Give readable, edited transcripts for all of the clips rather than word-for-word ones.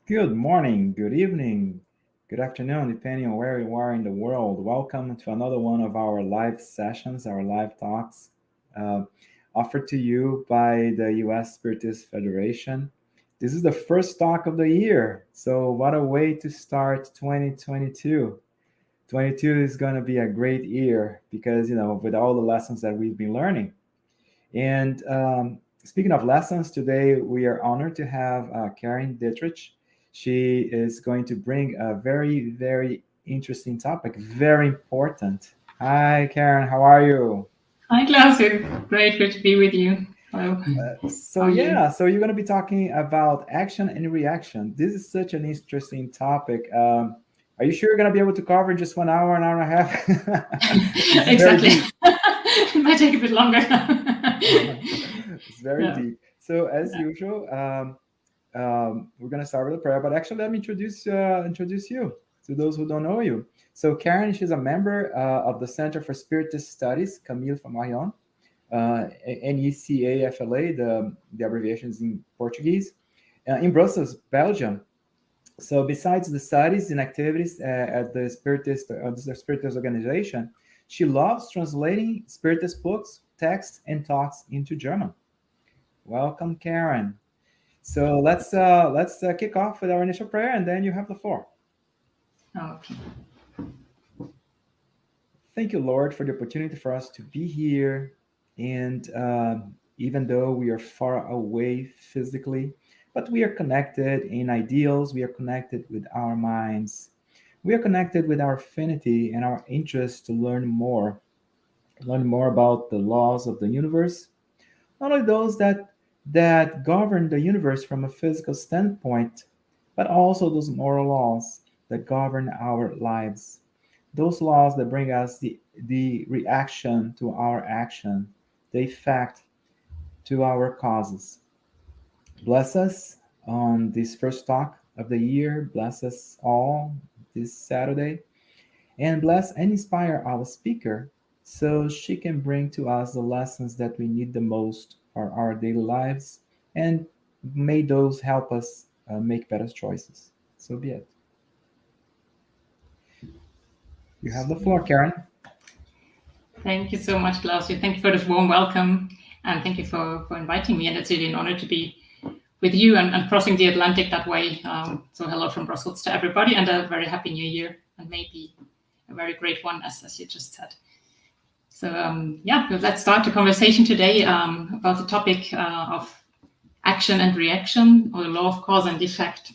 Good morning, good evening, good afternoon, depending on where you are in the world. Welcome to another one of our live sessions, our live talks, uh, offered to you by the U.S. Spiritist Federation. This is the first talk of the year, so what a way to start 2022. 22 is going to be a great year because, with all the lessons that we've been learning. And speaking of lessons, today we are honored to have Karen DITTRIC. She is going to bring a very, very interesting topic, very important. Hi, Karen, how are you? Hi, Klaus. Great, good to be with you. Hello. So you're going to be talking about action and reaction. This is such an interesting topic. Are you sure you're going to be able to cover in just 1 hour, an hour and a half? Exactly. It might take a bit longer. It's very deep. So as usual, we're going to start with a prayer, but actually let me introduce you to those who don't know you. So Karen, she's a member of the Center for Spiritist Studies, Camille Famarion, NECAFLA, the abbreviations in Portuguese, in Brussels, Belgium. So besides the studies and activities at the Spiritist organization, she loves translating Spiritist books, texts, and talks into German. Welcome, Karen. So let's kick off with our initial prayer, and then you have the floor. Okay. Thank you, Lord, for the opportunity for us to be here. And even though we are far away physically, but we are connected in ideals, we are connected with our minds. We are connected with our affinity and our interest to learn more about the laws of the universe, not only those that govern the universe from a physical standpoint, but also those moral laws that govern our lives. Those laws that bring us the reaction to our action, the effect to our causes. Bless us on this first talk of the year. Bless us all this Saturday. And bless and inspire our speaker so she can bring to us the lessons that we need the most for our daily lives. And may those help us make better choices. So be it. You have the floor, Karen. Thank you so much, Klaus. Thank you for this warm welcome, and thank you for inviting me. And it's really an honor to be with you and crossing the Atlantic that way. So hello from Brussels to everybody, and a very happy new year, and maybe a very great one, as you just said. So let's start the conversation today about the topic of action and reaction, or the law of cause and effect.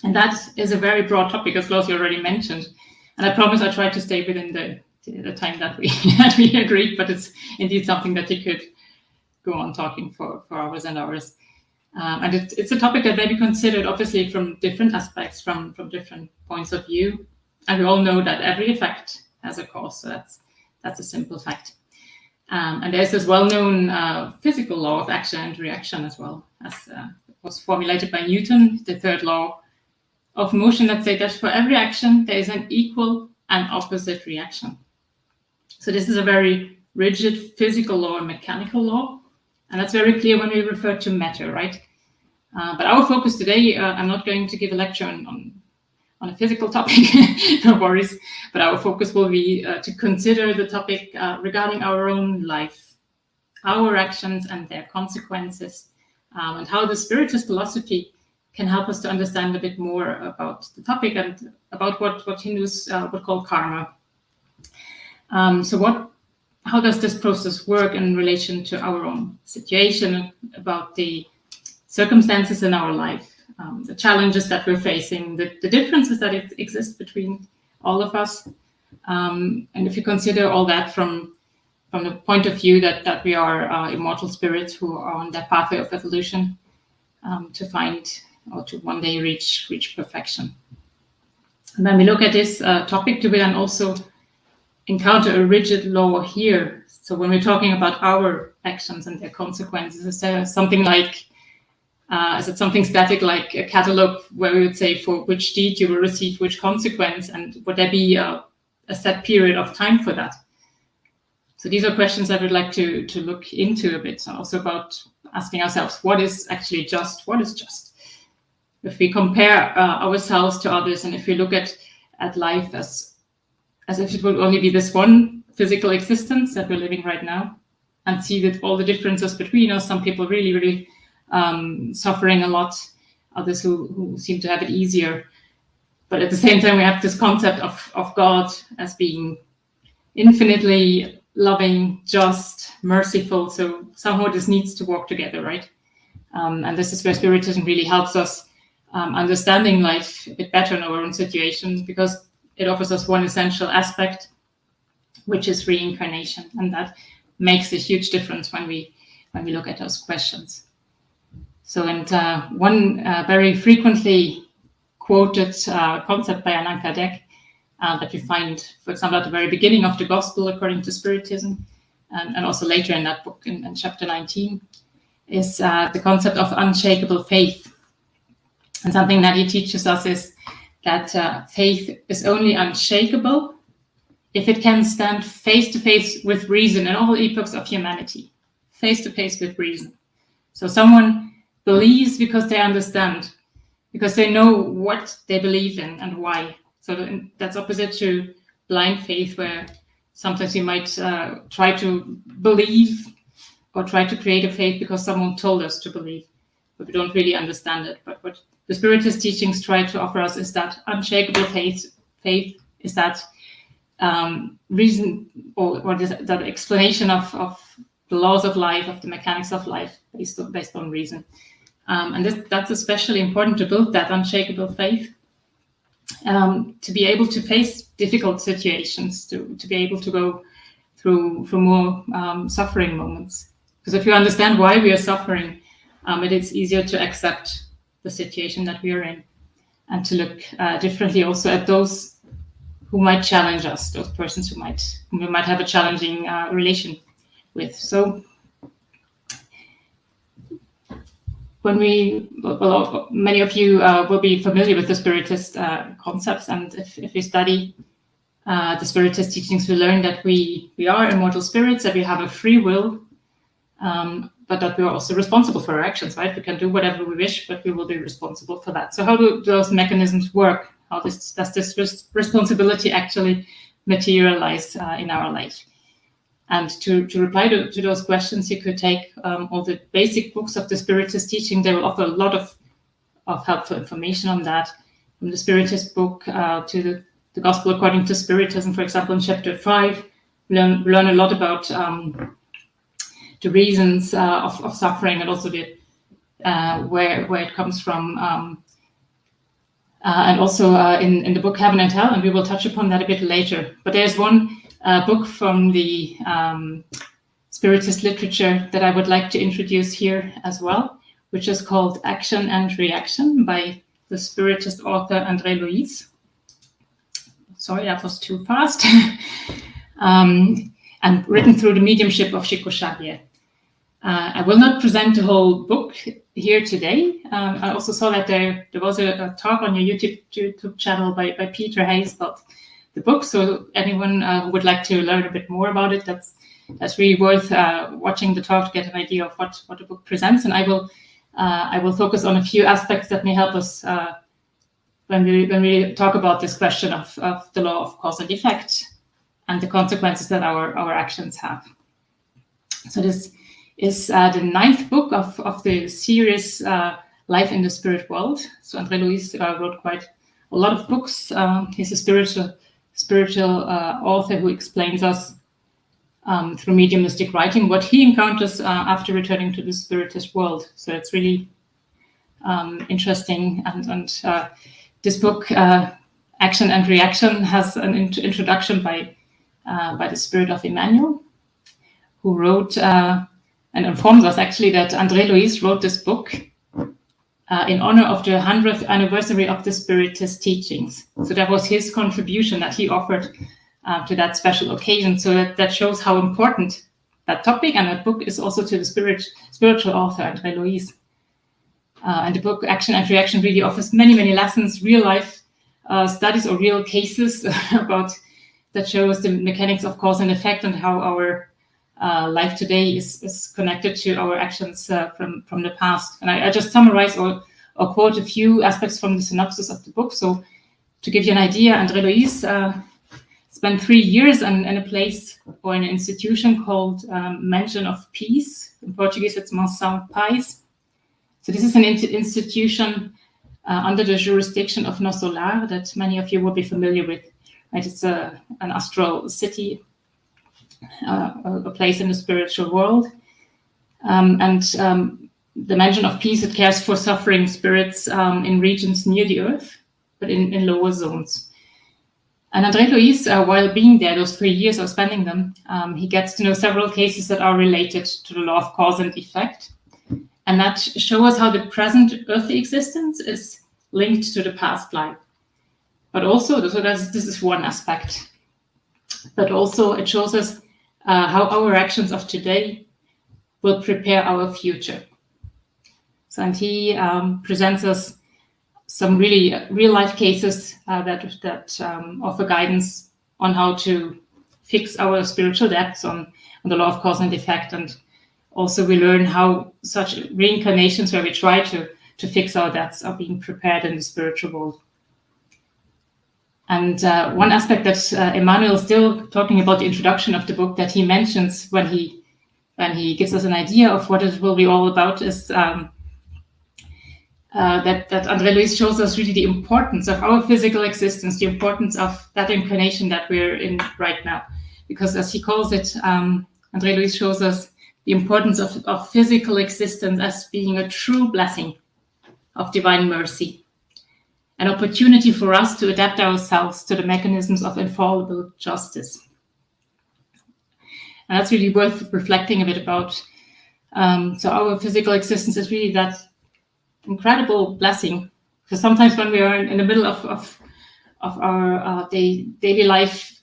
And that is a very broad topic, as Klaus already mentioned. And I promise I try to stay within the time that we agreed, but it's indeed something that you could go on talking for hours and hours. And it's a topic that may be considered, obviously, from different aspects, from different points of view. And we all know that every effect has a cause, so that's a simple fact. And there's this well-known physical law of action and reaction as well, as was formulated by Newton, the third law of motion, that say that for every action, there is an equal and opposite reaction. So this is a very rigid physical law and mechanical law, and that's very clear when we refer to matter, right? But our focus today, I'm not going to give a lecture on a physical topic, no worries, but our focus will be to consider the topic regarding our own life, our actions and their consequences, and how the Spiritist philosophy can help us to understand a bit more about the topic and about what Hindus would call karma. How does this process work in relation to our own situation, about the circumstances in our life, the challenges that we're facing, the differences that exist between all of us. And if you consider all that from the point of view that we are immortal spirits who are on that pathway of evolution to find or to one day reach perfection. And when we look at this topic, do we then also encounter a rigid law here? So when we're talking about our actions and their consequences, is there something like, is it something static like a catalog where we would say for which deed you will receive which consequence, and would there be a set period of time for that? So these are questions I would like to look into a bit, also about asking ourselves, what is actually just, what is just? if we compare ourselves to others, and if we look at life as if it would only be this one physical existence that we're living right now, and see that all the differences between us, some people really, really suffering a lot, others who seem to have it easier. But at the same time, we have this concept of God as being infinitely loving, just, merciful. So somehow this needs to work together, right? And this is where Spiritism really helps us understanding life a bit better in our own situations, because it offers us one essential aspect, which is reincarnation, and that makes a huge difference when we look at those questions. So, and one very frequently quoted concept by Allan Kardec that you find, for example, at the very beginning of the Gospel according to Spiritism, and also later in that book in chapter 19, is the concept of unshakable faith. And something that he teaches us is that faith is only unshakable if it can stand face to face with reason in all epochs of humanity, face to face with reason. So someone believes because they understand, because they know what they believe in and why. So that's opposite to blind faith, where sometimes you might try to believe or try to create a faith because someone told us to believe, but we don't really understand it. But what the Spiritist teachings try to offer us is that unshakable faith. Faith is that reason, or that explanation of the laws of life, of the mechanics of life, based on reason. And that's especially important to build that unshakable faith, to be able to face difficult situations, to be able to go through more suffering moments. Because if you understand why we are suffering, it is easier to accept the situation that we are in, and to look differently also at those who might challenge us, those persons whom we might have a challenging relation with. So when many of you will be familiar with the Spiritist concepts, and if you study the Spiritist teachings, we learn that we are immortal spirits, that we have a free will, but that we are also responsible for our actions, right? We can do whatever we wish, but we will be responsible for that. So how do those mechanisms work? How does this responsibility actually materialize in our life? And to reply to those questions, you could take all the basic books of the Spiritist teaching. They will offer a lot of helpful information on that. From the Spiritist book to the Gospel according to Spiritism, for example, in chapter 5, we learn a lot about the reasons of suffering, and also the where it comes from, and also in the book Heaven and Hell, and we will touch upon that a bit later. But there's one book from the Spiritist literature that I would like to introduce here as well, which is called Action and Reaction by the Spiritist author André Louis. Sorry, that was too fast. And written through the mediumship of Chico Xavier. I will not present the whole book here today. I also saw that there was a talk on your YouTube channel by Peter Hayes about the book. So anyone who would like to learn a bit more about it, that's really worth watching the talk to get an idea of what the book presents. And I will focus on a few aspects that may help us when we talk about this question of the law of cause and effect and the consequences that our actions have. So this is the 9th book of the series Life in the Spirit World. So André Louis wrote quite a lot of books. He's a spiritual author who explains us through mediumistic writing what he encounters after returning to the Spiritist world. So it's really interesting. And this book, Action and Reaction, has an introduction by the Spirit of Emmanuel, who wrote and informs us actually that André Louis wrote this book in honor of the 100th anniversary of the Spiritist teachings. So that was his contribution that he offered to that special occasion. So that shows how important that topic and that book is also to the spiritual author, André Louis. And the book Action and Reaction really offers many, many lessons, real life studies or real cases about that shows the mechanics of cause and effect and how our life today is connected to our actions from the past. And I just summarize all or quote a few aspects from the synopsis of the book. So to give you an idea, André Luiz spent 3 years in a place or an institution called Mansion of Peace. In Portuguese, it's Mansão Paz. So this is an institution under the jurisdiction of Nosso Lar that many of you will be familiar with. Right? It's an astral city, a place in the spiritual world. The Mansion of Peace, it cares for suffering spirits in regions near the earth, but in lower zones. And André Luiz, while being there those 3 years or spending them, he gets to know several cases that are related to the law of cause and effect. And that show us how the present earthly existence is linked to the past life. But also, so this is one aspect. But also it shows us how our actions of today will prepare our future. So, and he presents us some really real-life cases that offer guidance on how to fix our spiritual debts on the law of cause and effect. And also we learn how such reincarnations where we try to fix our debts are being prepared in the spiritual world. And one aspect that Emmanuel is still talking about the introduction of the book that he mentions when he gives us an idea of what it will be all about is that André Luiz shows us really the importance of our physical existence, the importance of that incarnation that we're in right now. Because as he calls it, André Luiz shows us the importance of physical existence as being a true blessing of divine mercy, an opportunity for us to adapt ourselves to the mechanisms of infallible justice. And that's really worth reflecting a bit about. So our physical existence is really that incredible blessing, because sometimes when we are in the middle of our daily life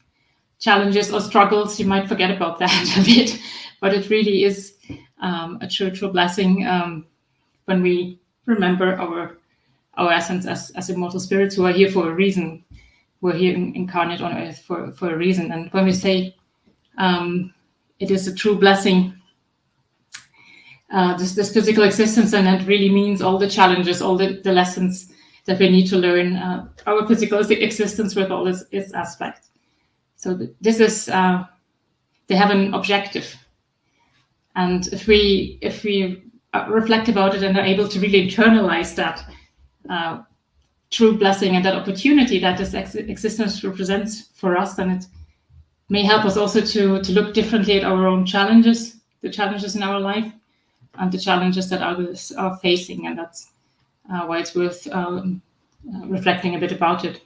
challenges or struggles, you might forget about that a bit, but it really is a true blessing when we remember our essence as immortal spirits who are here for a reason. We're here incarnate on earth for a reason. And when we say it is a true blessing, this physical existence, and that really means all the challenges, all the lessons that we need to learn, our physical existence with all its aspects. So this is, they have an objective. And if we reflect about it and are able to really internalize that true blessing and that opportunity that this existence represents for us, then it may help us also to look differently at our own challenges, the challenges in our life, and the challenges that others are facing. And that's why it's worth reflecting a bit about it.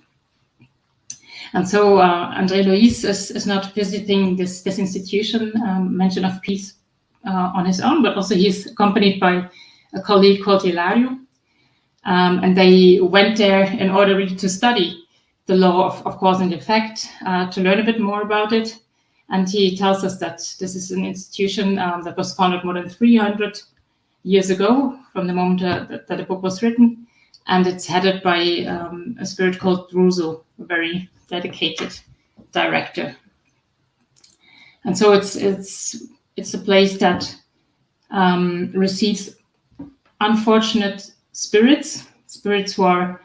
And so André Luiz is not visiting this institution, Mansion of Peace, on his own, but also he's accompanied by a colleague called Hilario. And they went there in order really to study the law of cause and effect, to learn a bit more about it. And he tells us that this is an institution that was founded more than 300 years ago from the moment that the book was written. And it's headed by a spirit called Druso, a very dedicated director. And so it's a place that receives unfortunate spirits who are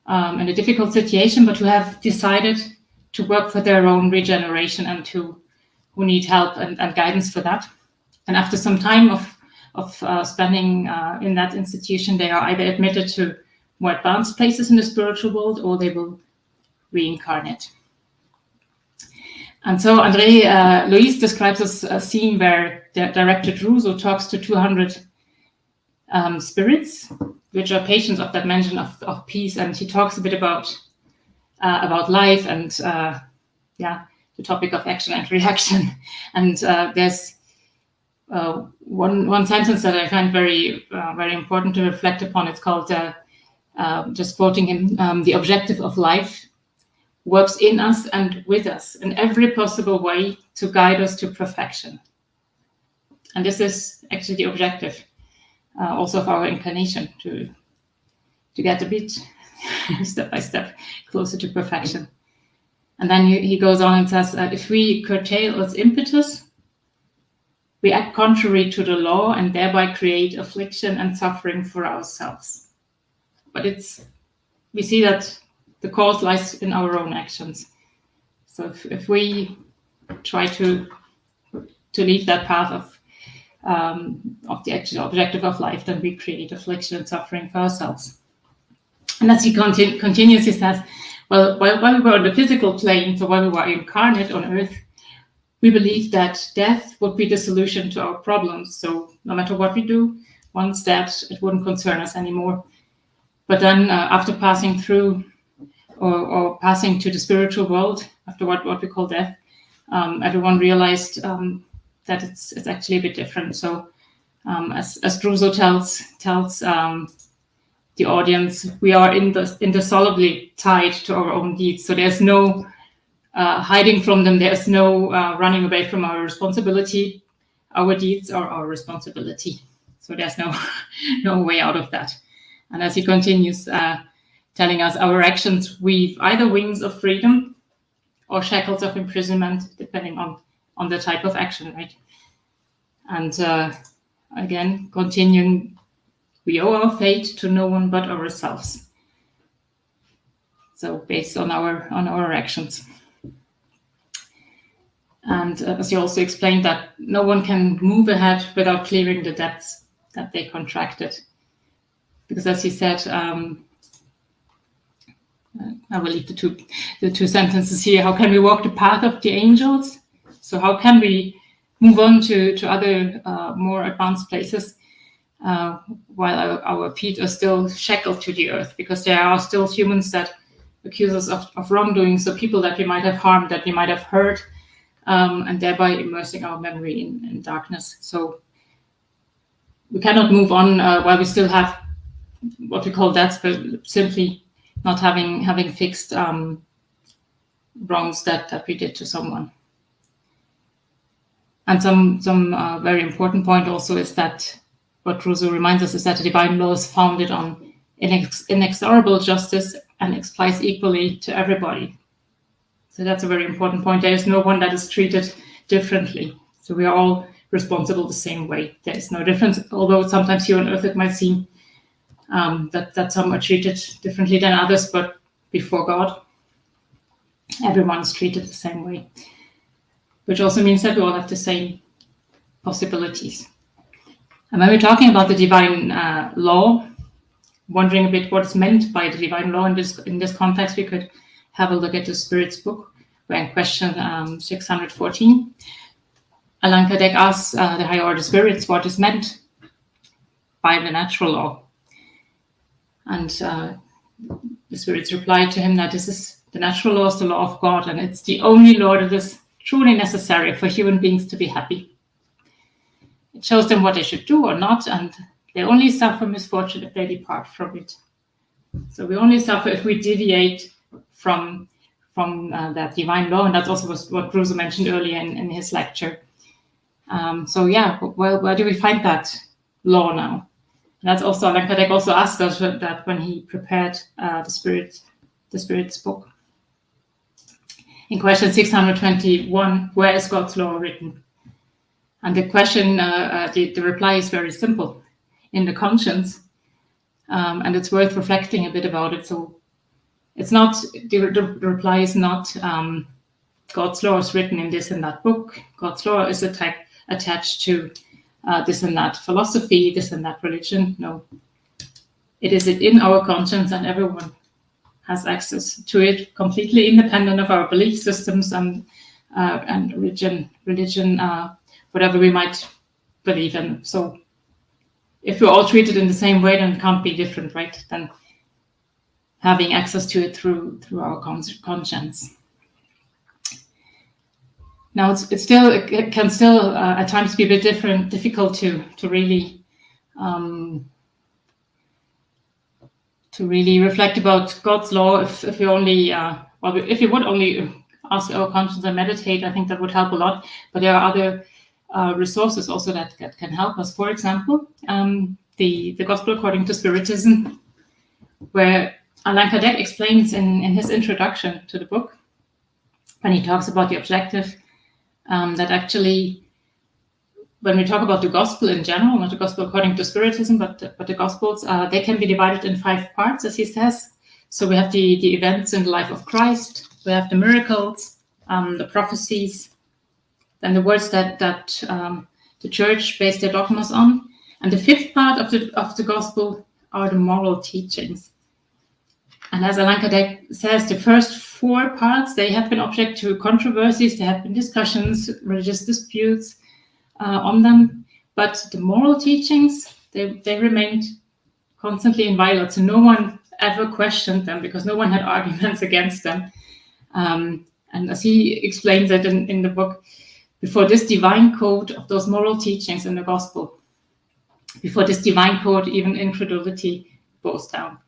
in a difficult situation, but who have decided to work for their own regeneration and who need help and guidance for that. And after some time of spending in that institution, they are either admitted to more advanced places in the spiritual world, or they will reincarnate. And so André Luiz describes a scene where the director Druso talks to 200 spirits, which are patients of that mansion of peace, and he talks a bit about life and the topic of action and reaction. And there's one sentence that I find very important to reflect upon. It's called, just quoting him, the objective of life works in us and with us in every possible way to guide us to perfection. And this is actually the objective also of our incarnation, to get a bit step by step closer to perfection. And then he goes on and says, if we curtail its impetus, we act contrary to the law and thereby create affliction and suffering for ourselves. but we see that the cause lies in our own actions. So if we try to leave that path of the actual objective of life, then we create affliction and suffering for ourselves. And as he continues, he says, well, while we were on the physical plane, so while we were incarnate on Earth, we believed that death would be the solution to our problems. So no matter what we do, once dead, it wouldn't concern us anymore. But then after passing through or passing to the spiritual world, after what we call death, everyone realized that it's actually a bit different. So as Druso tells the audience, we are indissolubly tied to our own deeds. So there's no hiding from them. There's no running away from our responsibility. Our deeds are our responsibility. So there's no way out of that. And as he continues telling us, our actions weave either wings of freedom or shackles of imprisonment, depending on the type of action, right? And again, continuing, we owe our fate to no one but ourselves. So based on our actions. And as you also explained, that no one can move ahead without clearing the debts that they contracted. Because as he said, I will leave the two sentences here. How can we walk the path of the angels? So how can we move on to other more advanced places while our feet are still shackled to the earth? Because there are still humans that accuse us of wrongdoing. So people that we might have harmed, that we might have hurt, and thereby immersing our memory in darkness. So we cannot move on while we still have what we call debts, but simply not having fixed wrongs that we did to someone. And some very important point also is that what Druso reminds us is that the divine law is founded on inexorable justice and applies equally to everybody. So that's a very important point. There is no one that is treated differently. So we are all responsible the same way. There is no difference, although sometimes here on earth it might seem that some are treated differently than others, but before God, everyone is treated the same way. Which also means that we all have the same possibilities. And when we're talking about the divine law, wondering a bit what is meant by the divine law in this context, we could have a look at the Spirit's book, where in question 614, Allan Kardec asks the higher order spirits what is meant by the natural law. And the spirits replied to him that the natural law is the law of God, and it's the only law that is truly necessary for human beings to be happy. It shows them what they should do or not, and they only suffer misfortune if they depart from it. So we only suffer if we deviate from that divine law, and that's also what Druso mentioned earlier in his lecture. So yeah, well, where do we find that law now? And that's also, Allan Kardec also asked us that when he prepared the Spirit's book. In question 621, where is God's law written? And the question, the reply is very simple, in the conscience, and it's worth reflecting a bit about it. So it's not, the reply is not God's law is written in this and that book. God's law is attached to this and that philosophy, this and that religion. No, it is in our conscience, and everyone has access to it, completely independent of our belief systems and religion, whatever we might believe in. So if we're all treated in the same way, then it can't be different, right? Then having access to it through our conscience. Now it can still at times be a bit difficult to really reflect about God's law if you only if you would only ask our conscience and meditate. I think that would help a lot. But there are other resources also that can help us. For example, the Gospel according to Spiritism, where Allan Kardec explains in his introduction to the book, when he talks about the objective, that actually when we talk about the gospel in general, not the gospel according to Spiritism, but the gospels, they can be divided in 5 parts, as he says. So we have the events in the life of Christ, we have the miracles, the prophecies, then the words that the church based their dogmas on. And the 5th part of the gospel are the moral teachings. And as Allan Kardec says, the first 4 parts, they have been object to controversies, there have been discussions, religious disputes on them. But the moral teachings, they remained constantly inviolate. So no one ever questioned them because no one had arguments against them. And as he explains it in the book, before this divine code of those moral teachings in the gospel, before this divine code, even incredulity bows down.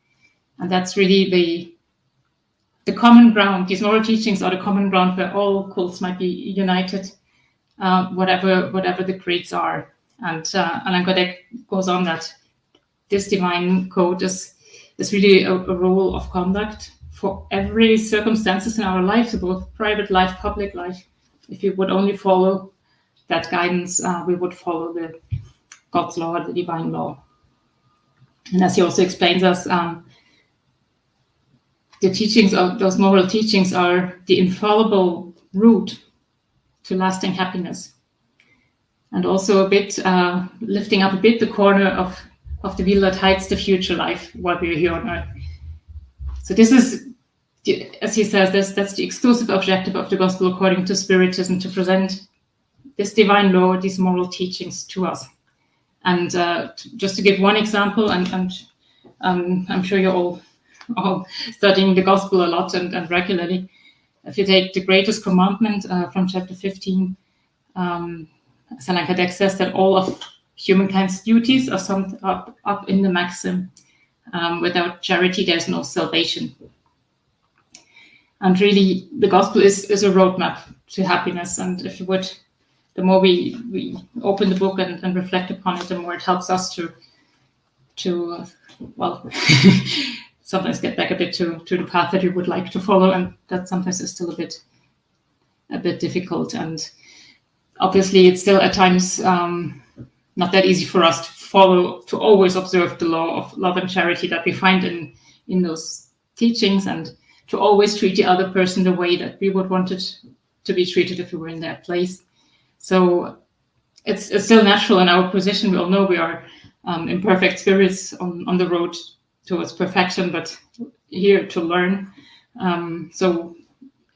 And that's really the common ground. These moral teachings are the common ground where all cults might be united, whatever the creeds are. And Allan Kardec goes on that this divine code is really a rule of conduct for every circumstances in our life, so both private life, public life. If we would only follow that guidance, we would follow the God's law, the divine law. And as he also explains us, the teachings of those moral teachings are the infallible route to lasting happiness. And also a bit, lifting up a bit the corner of the wheel that hides the future life while we're here on earth. So this is, as he says, that's the exclusive objective of the gospel according to Spiritism, to present this divine law, these moral teachings to us. And just to give one example, and I'm sure you're all studying the gospel a lot and regularly. If you take the greatest commandment from chapter 15, Allan Kardec says that all of humankind's duties are summed up in the maxim, without charity there's no salvation. And really, the gospel is a roadmap to happiness. And if you would, the more we open the book and reflect upon it, the more it helps us to sometimes get back a bit to the path that you would like to follow, and that sometimes is still a bit difficult. And obviously, it's still at times not that easy for us to follow, to always observe the law of love and charity that we find in those teachings, and to always treat the other person the way that we would want it to be treated if we were in their place. So it's still natural in our position. We all know we are imperfect spirits on the road towards perfection, but here to learn. So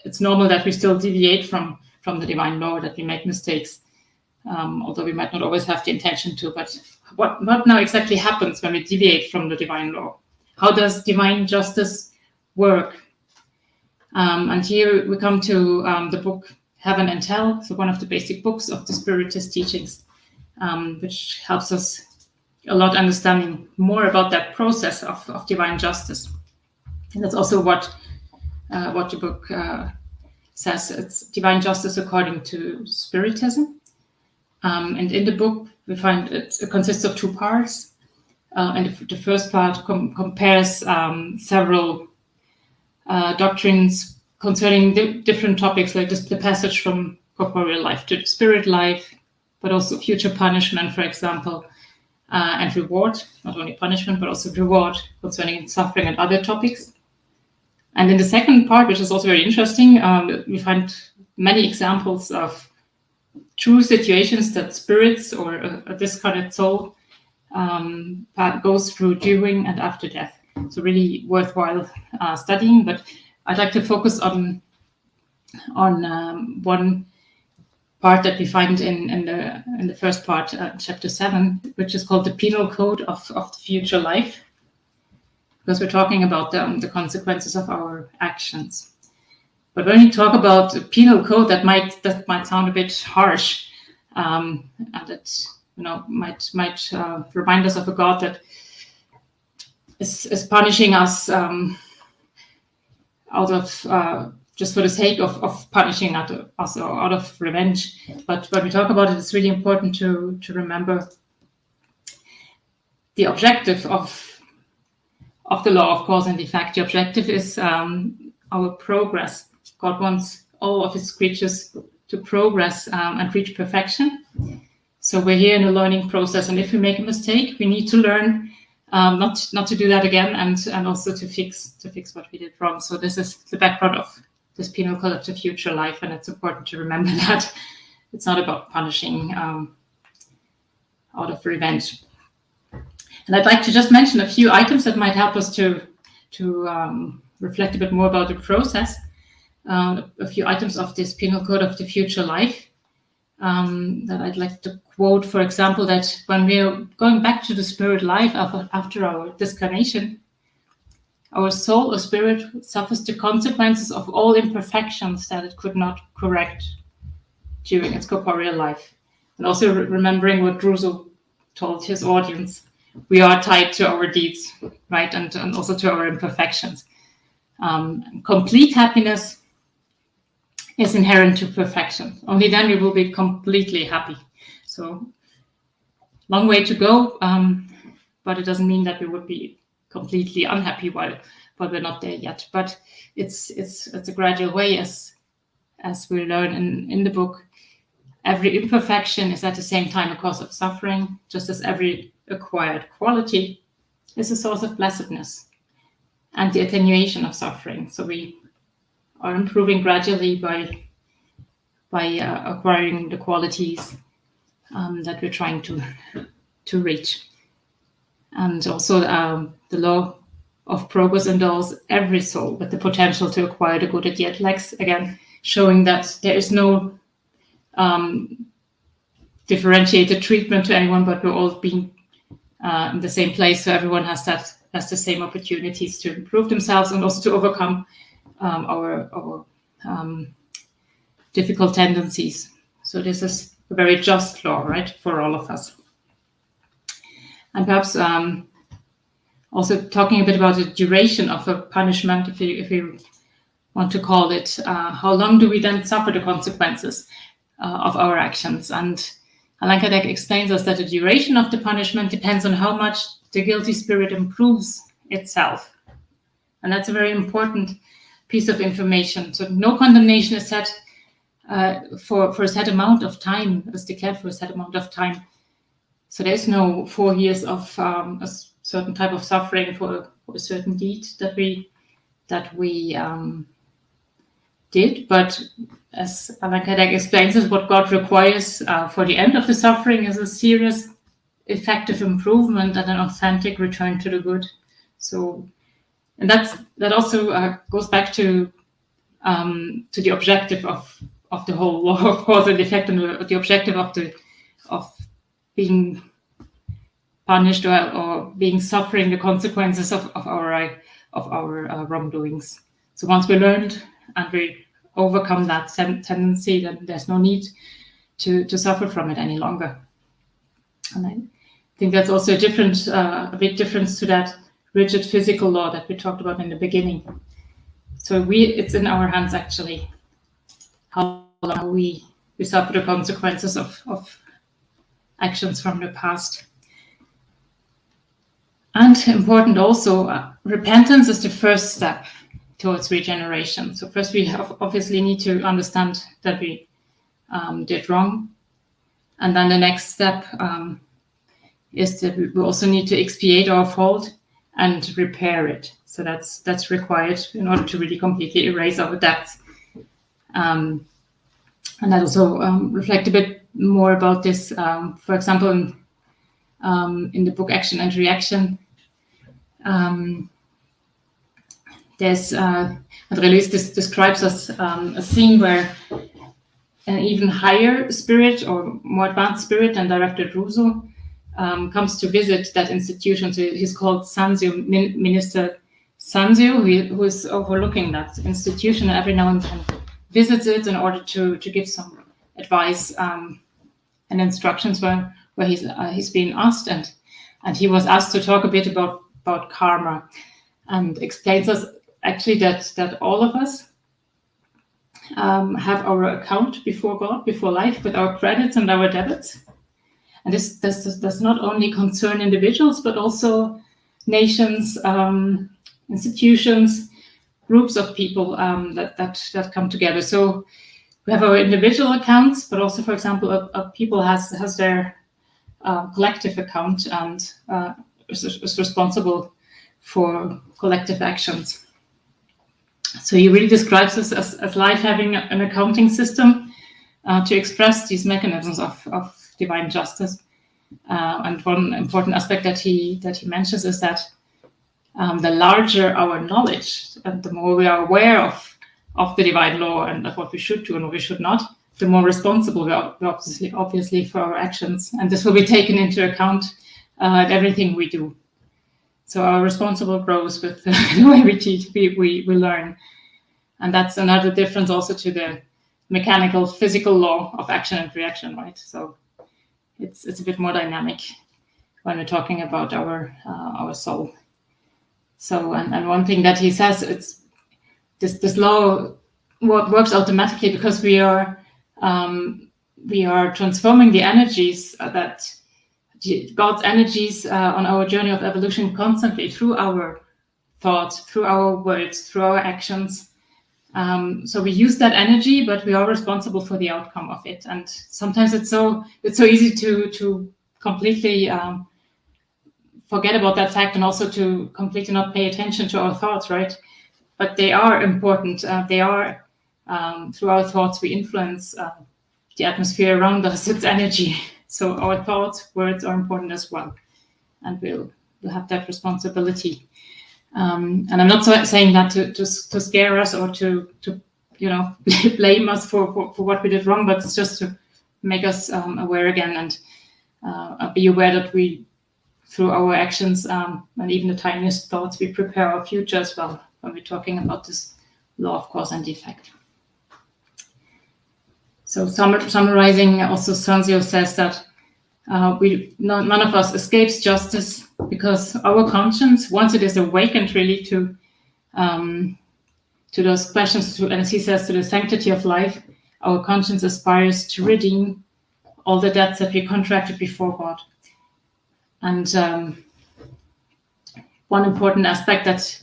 it's normal that we still deviate from the divine law, that we make mistakes, although we might not always have the intention to. But what now exactly happens when we deviate from the divine law? How does divine justice work? And here we come to the book Heaven and Hell, so one of the basic books of the Spiritist teachings, which helps us a lot understanding more about that process of divine justice. And that's also what the book says. It's divine justice according to Spiritism. And in the book, we find it consists of 2 parts. And the first part compares several doctrines concerning different topics, like the passage from corporeal life to spirit life, but also future punishment, for example, and reward, not only punishment, but also reward concerning suffering and other topics. And in the second part, which is also very interesting, we find many examples of true situations that spirits or a discarnate soul goes through during and after death. So really worthwhile studying, but I'd like to focus on one part that we find in the first part, chapter 7, which is called the penal code of the future life, because we're talking about the consequences of our actions. But when we talk about the penal code, that might sound a bit harsh, and it might remind us of a God that is punishing us out of just for the sake of punishing us or out of revenge. But when we talk about it, it's really important to remember the objective of the law of cause and effect. The objective is our progress. God wants all of his creatures to progress and reach perfection. So we're here in a learning process, and if we make a mistake, we need to learn not to do that again, and also to fix what we did wrong. So this is the background of this penal code of the future life, and it's important to remember that it's not about punishing out of revenge. And I'd like to just mention a few items that might help us to reflect a bit more about the process. A few items of this penal code of the future life that I'd like to quote. For example, that when we're going back to the spirit life after our discarnation, our soul or spirit suffers the consequences of all imperfections that it could not correct during its corporeal life. And also remembering what Druso told his audience, we are tied to our deeds, right? And also to our imperfections. Complete happiness is inherent to perfection. Only then we will be completely happy. So long way to go, but it doesn't mean that we would be completely unhappy while we're not there yet. But it's a gradual way, as we learn in the book. Every imperfection is at the same time a cause of suffering, just as every acquired quality is a source of blessedness and the attenuation of suffering. So we are improving gradually by acquiring the qualities that we're trying to reach. And also the law of progress endows every soul with the potential to acquire the good it yet lacks, again showing that there is no differentiated treatment to anyone, but we're all being in the same place, so everyone has the same opportunities to improve themselves and also to overcome our difficult tendencies. So this is a very just law, right, for all of us. And perhaps also talking a bit about the duration of a punishment, if you want to call it, how long do we then suffer the consequences of our actions? And Allan Kardec explains us that the duration of the punishment depends on how much the guilty spirit improves itself. And that's a very important piece of information. So no condemnation is set for a set amount of time, is declared for a set amount of time. So there's no 4 years of a certain type of suffering for a certain deed that we did. But as Allan Kardec explains us, what God requires for the end of the suffering is a serious, effective improvement and an authentic return to the good. So, and that also goes back to the objective of the whole law, of course, and the effect on the objective of being punished or being suffering the consequences of our wrongdoings. So once we learned and we overcome that tendency, then there's no need to suffer from it any longer. And I think that's also a big difference to that rigid physical law that we talked about in the beginning. So it's in our hands actually how long we suffer the consequences of actions from the past. And important also, repentance is the first step towards regeneration. So first we obviously need to understand that we did wrong. And then the next step is that we also need to expiate our fault and repair it. So that's required in order to really completely erase our debts. And that also reflect a bit more about this. For example, in the book Action and Reaction, there's André describes us a scene where an even higher spirit or more advanced spirit than Director Druso comes to visit that institution. So he's called Sanzio, Minister Sanzio, who is overlooking that institution, and every now and then visits it in order to give some advice and instructions where he's being asked, and he was asked to talk a bit about karma, and explains us actually that all of us have our account before God, before life, with our credits and our debits. And this does not only concern individuals, but also nations, institutions, groups of people that come together. So We have our individual accounts, but also, for example, a people has their collective account and is responsible for collective actions. So he really describes us as life having an accounting system to express these mechanisms of divine justice. And one important aspect that he mentions is that the larger our knowledge, and the more we are aware of the divine law and of what we should do and what we should not, the more responsible we are obviously for our actions. And this will be taken into account at everything we do. So our responsible grows with the way we teach, we learn. And that's another difference also to the mechanical, physical law of action and reaction, right? So it's a bit more dynamic when we're talking about our soul. So, and one thing that he says, it's this law works automatically because we are transforming the energies that God's energies on our journey of evolution constantly through our thoughts, through our words, through our actions. So we use that energy, but we are responsible for the outcome of it. And sometimes it's so easy to completely forget about that fact, and also to completely not pay attention to our thoughts, right? But they are important. They are, through our thoughts, we influence the atmosphere around us, its energy. So our thoughts, words are important as well. And we'll have that responsibility. And I'm not saying that to scare us or to blame us for what we did wrong, but it's just to make us aware again, and be aware that we, through our actions and even the tiniest thoughts, we prepare our future as well when we're talking about this law of cause and effect. So summarizing, also Sanzio says that none of us escapes justice, because our conscience, once it is awakened really to those questions, and as he says, to the sanctity of life, our conscience aspires to redeem all the debts that we contracted before God. And one important aspect that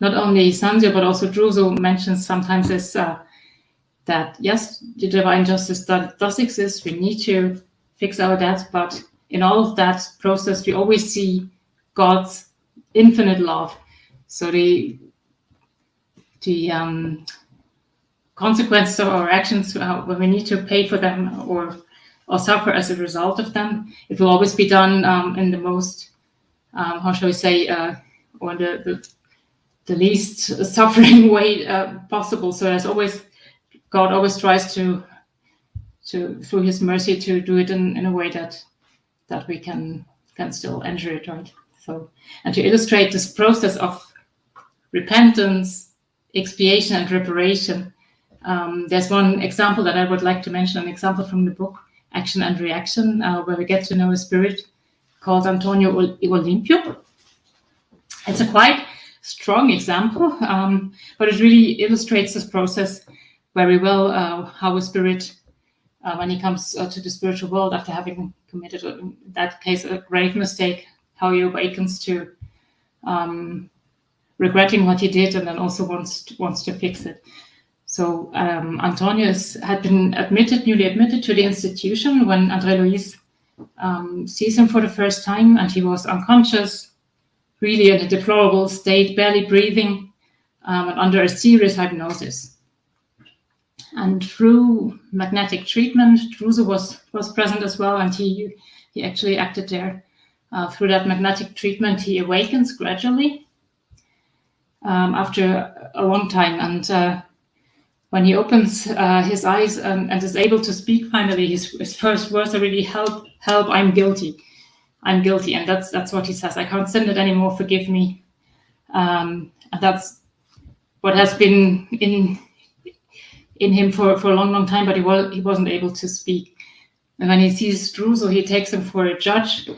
not only Sanzio but also Druso mentions sometimes is that yes, the divine justice does exist. We need to fix our debts, but in all of that process, we always see God's infinite love. So the consequences of our actions, when we need to pay for them or suffer as a result of them, it will always be done in the most, how shall we say, or the least suffering way possible. So there's always, God always tries to through His mercy, to do it in a way that we can still enter it, right? So, and to illustrate this process of repentance, expiation, and reparation, there's one example that I would like to mention, an example from the book Action and Reaction, where we get to know a spirit called Antonio Olimpio. It's a quite strong example, but it really illustrates this process very well, how a spirit, when he comes to the spiritual world after having committed, in that case, a grave mistake, how he awakens to regretting what he did, and then also wants to fix it. So Antonio had been newly admitted to the institution when André Luis sees him for the first time, and he was unconscious, really in a deplorable state, barely breathing, and under a serious hypnosis. And through magnetic treatment, Druso was present as well, and he actually acted there. Through that magnetic treatment, he awakens gradually after a long time. And when he opens his eyes and is able to speak finally, his first words are really, help, I'm guilty. I'm guilty. And that's what he says. I can't stand it anymore, forgive me. And that's what has been in him for a long time, but he wasn't able to speak. And when he sees Druso, he takes him for a judge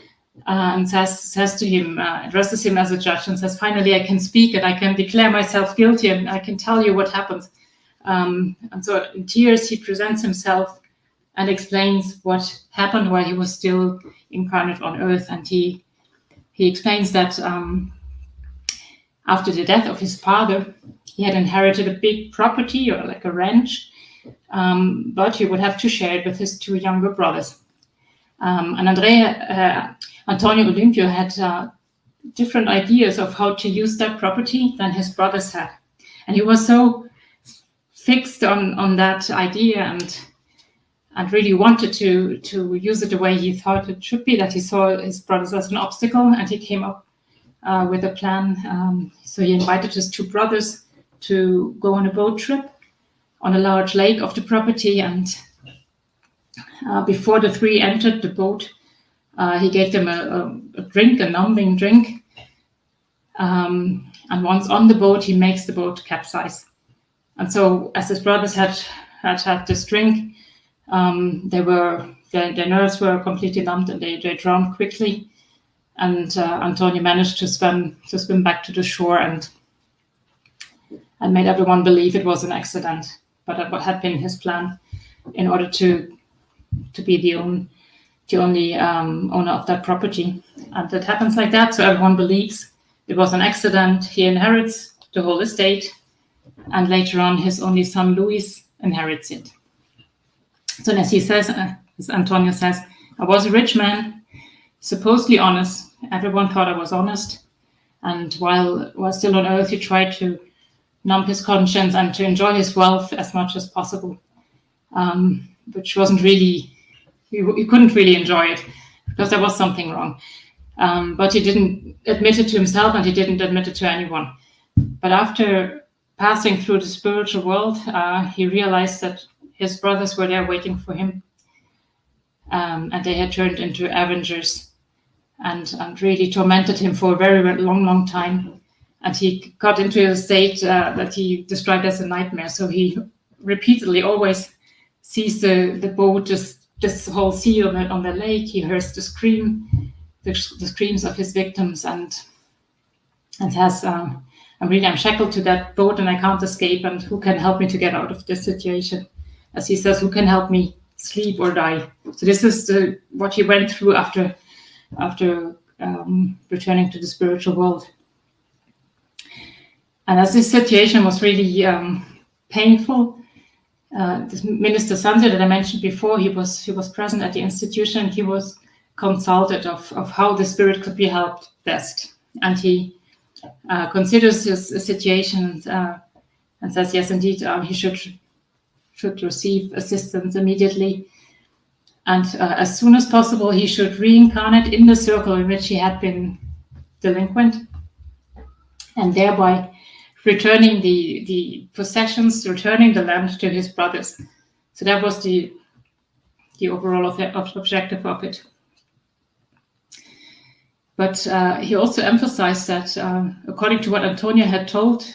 and says to him, addresses him as a judge and says, finally, I can speak and I can declare myself guilty and I can tell you what happens. And so in tears, he presents himself and explains what happened while he was still incarnate on Earth. And he explains that after the death of his father, he had inherited a big property, or like a ranch, but he would have to share it with his 2 younger brothers. And Antonio Olimpio had different ideas of how to use that property than his brothers had. And he was so fixed on that idea and really wanted to use it the way he thought it should be, that he saw his brothers as an obstacle, and he came up with a plan. So he invited his 2 brothers to go on a boat trip on a large lake of the property, and before the 3 entered the boat, he gave them a drink, a numbing drink, and once on the boat, he makes the boat capsize. And so, as his brothers had this drink, their nerves were completely numbed, and they drowned quickly. And Antonio managed to swim back to the shore and made everyone believe it was an accident, but that had been his plan in order to be the only owner of that property. And it happens like that, so everyone believes it was an accident. He inherits the whole estate, and later on his only son Luis inherits it. So as he says, as Antonio says, I was a rich man, supposedly honest. Everyone thought I was honest, and while still on earth, he tried to numb his conscience and to enjoy his wealth as much as possible, which wasn't really, he couldn't really enjoy it because there was something wrong. But he didn't admit it to himself, and he didn't admit it to anyone. But after passing through the spiritual world, he realized that his brothers were there waiting for him, and they had turned into avengers and really tormented him for a very, very long time. And he got into a state that he described as a nightmare. So he repeatedly always sees the boat, just this whole sea on the lake. He hears the screams of his victims, and says, I'm shackled to that boat and I can't escape, and who can help me to get out of this situation? As he says, who can help me sleep or die? So this is what he went through after returning to the spiritual world. And as this situation was really painful, this Minister Sanzio that I mentioned before, he was present at the institution. He was consulted of how the spirit could be helped best, and he considers his situation and says, yes, indeed, he should receive assistance immediately, and as soon as possible he should reincarnate in the circle in which he had been delinquent, and thereby returning the possessions, returning the land to his brothers. So that was the overall objective of it. But he also emphasized that, according to what Antonio had told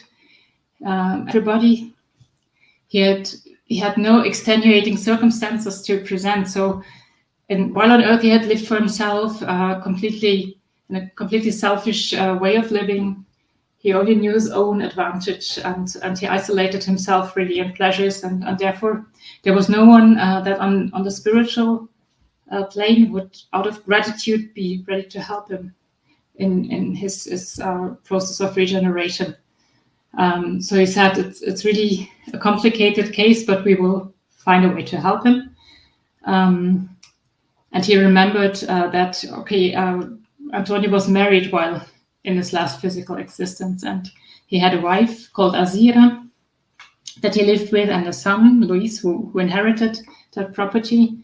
everybody, he had no extenuating circumstances to present. So while on earth, he had lived for himself, in a completely selfish way of living. He only knew his own advantage, and he isolated himself really in pleasures, and therefore there was no one that on the spiritual plane would, out of gratitude, be ready to help him in his process of regeneration. So he said it's really a complicated case, but we will find a way to help him. And he remembered that, Antonio was married while in his last physical existence, and he had a wife called Azira that he lived with, and a son, Luis, who inherited that property.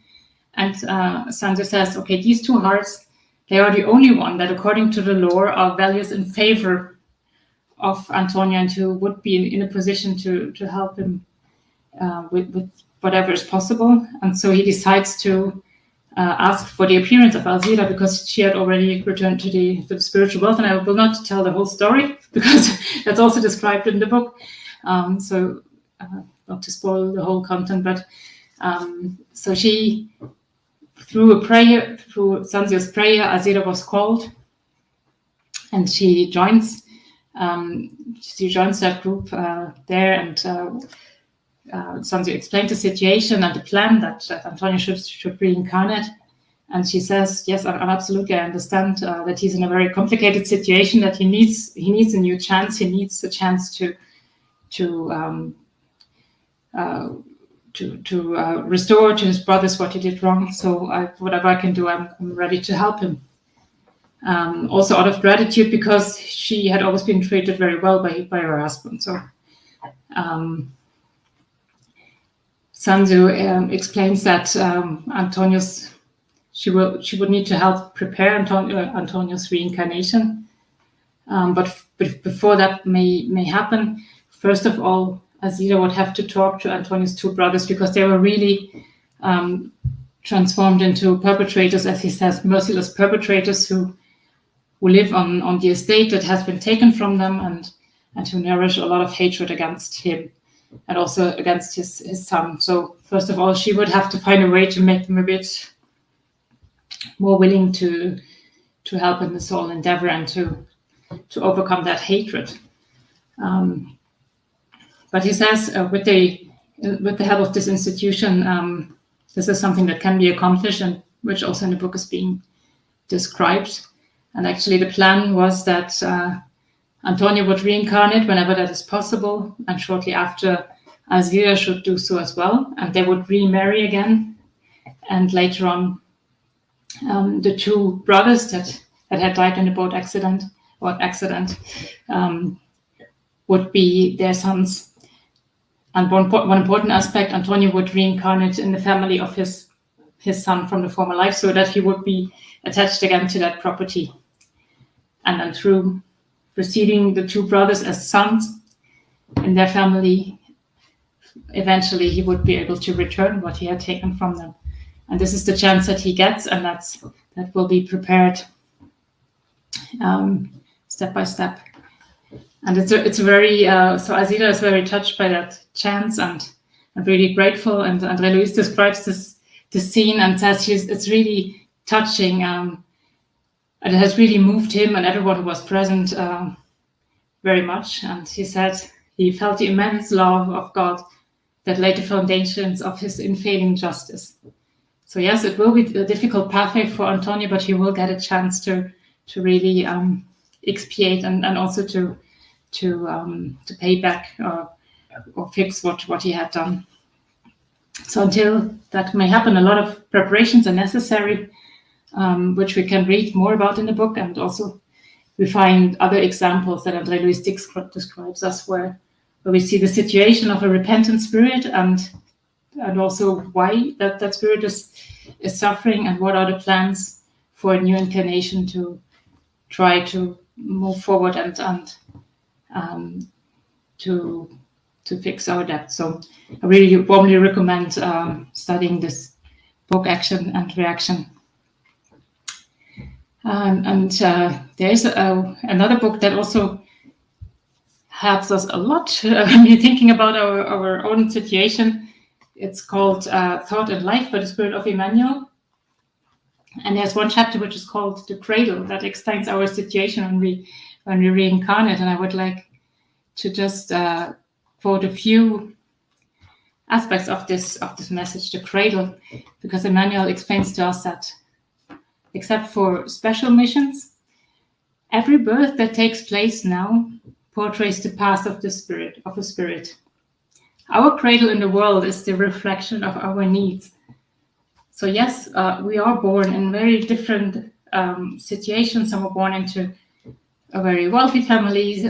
And Sanzio says, these 2 hearts, they are the only one that, according to the law, are values in favor of Antonio, and who would be in a position to help him with whatever is possible. And so he decides to ask for the appearance of Alzira, because she had already returned to the spiritual world. And I will not tell the whole story, because that's also described in the book. So not to spoil the whole content, but so she, through Sanzio's prayer, Alzira was called, and she joins that group there, and Sanzio explained the situation and the plan that Antonio should reincarnate. And she says, yes, I absolutely understand that he's in a very complicated situation, that he needs a new chance. He needs a chance to restore to his brothers what he did wrong. So whatever I can do, I'm ready to help him. Also out of gratitude, because she had always been treated very well by her husband. So Sanzu explains that she would need to help prepare Antonio's reincarnation. But before that may happen, first of all, Azira would have to talk to Antonio's two brothers, because they were really transformed into perpetrators, as he says, merciless perpetrators who live on the estate that has been taken from them, and who nourish a lot of hatred against him and also against his son. So first of all, she would have to find a way to make them a bit more willing to help in this whole endeavor and to overcome that hatred. But he says with the help of this institution, this is something that can be accomplished, and which also in the book is being described. And actually the plan was that Antonio would reincarnate whenever that is possible, and shortly after Azira should do so as well, and they would remarry again. And later on, the two brothers that had died in the boat accident would be their sons. And one important aspect, Antonio would reincarnate in the family of his son from the former life, so that he would be attached again to that property. And then through receiving the two brothers as sons in their family, eventually he would be able to return what he had taken from them. And this is the chance that he gets, and that will be prepared step by step. And it's a very so Azira is very touched by that chance and really grateful. And André Luis describes this scene and says it's really touching, and it has really moved him and everyone who was present very much. And he said he felt the immense love of God that laid the foundations of his unfailing justice. So yes, it will be a difficult pathway for Antonio, but he will get a chance to really expiate and also to pay back or fix what he had done. So until that may happen, a lot of preparations are necessary, which we can read more about in the book. And also we find other examples that André Luis describes us where we see the situation of a repentant spirit and also why that spirit is suffering, and what are the plans for a new incarnation to try to move forward and to fix our debt. So I really warmly recommend studying this book, Action and Reaction. And there is another book that also helps us a lot when we're thinking about our own situation. It's called Thought and Life by the Spirit of Emmanuel. And there's one chapter which is called The Cradle that explains our situation when we reincarnate. And I would like to just quote a few aspects of this message, The Cradle, because Emmanuel explains to us that except for special missions, every birth that takes place now portrays the path of the spirit, of a spirit. Our cradle in the world is the reflection of our needs. So yes, we are born in very different situations. Some are born into a very wealthy families,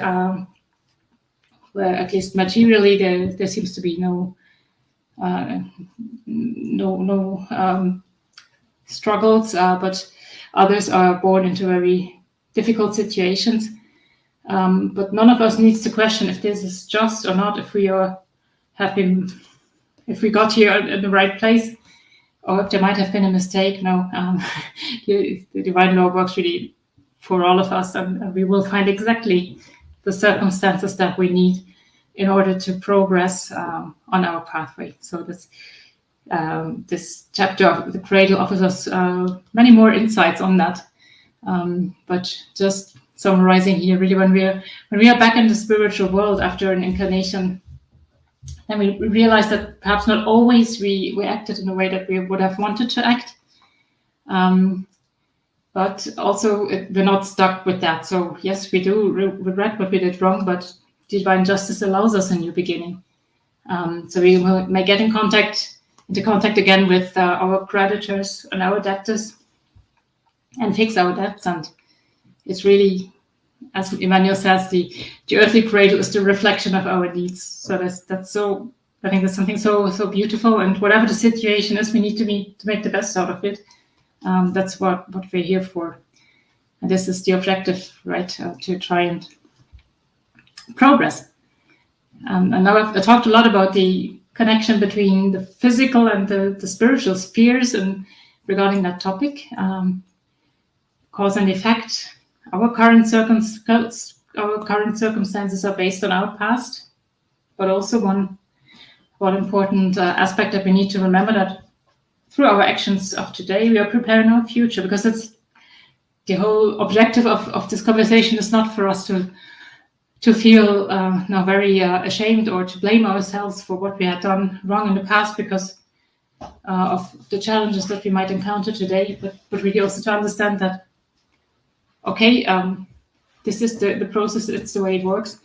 where at least materially there seems to be no struggles, but others are born into very difficult situations. But none of us needs to question if this is just or not, if we got here in the right place, or if there might have been a mistake. No, the divine law works really for all of us, and we will find exactly the circumstances that we need in order to progress on our pathway. So this chapter of The Cradle offers us many more insights on that. But just summarizing here, really, when we are back in the spiritual world after an incarnation, then we realize that perhaps not always we acted in the way that we would have wanted to act. But also we're not stuck with that. So yes, we do regret what we did wrong, but divine justice allows us a new beginning. So we may get into contact again with our creditors and our debtors and fix our debts. And it's really, as Emmanuel says, the earthly cradle is the reflection of our deeds. So that's so, I think that's something so beautiful. And whatever the situation is, we need to make the best out of it. That's what we're here for. And this is the objective, right? To try and progress. And now I've talked a lot about the connection between the physical and the spiritual spheres, and regarding that topic, cause and effect. Our current circumstances are based on our past, but also one important aspect that we need to remember, that through our actions of today, we are preparing our future, because it's the whole objective of this conversation is not for us to feel now very ashamed or to blame ourselves for what we had done wrong in the past because of the challenges that we might encounter today, but really also to understand that, okay, this is the process, it's the way it works,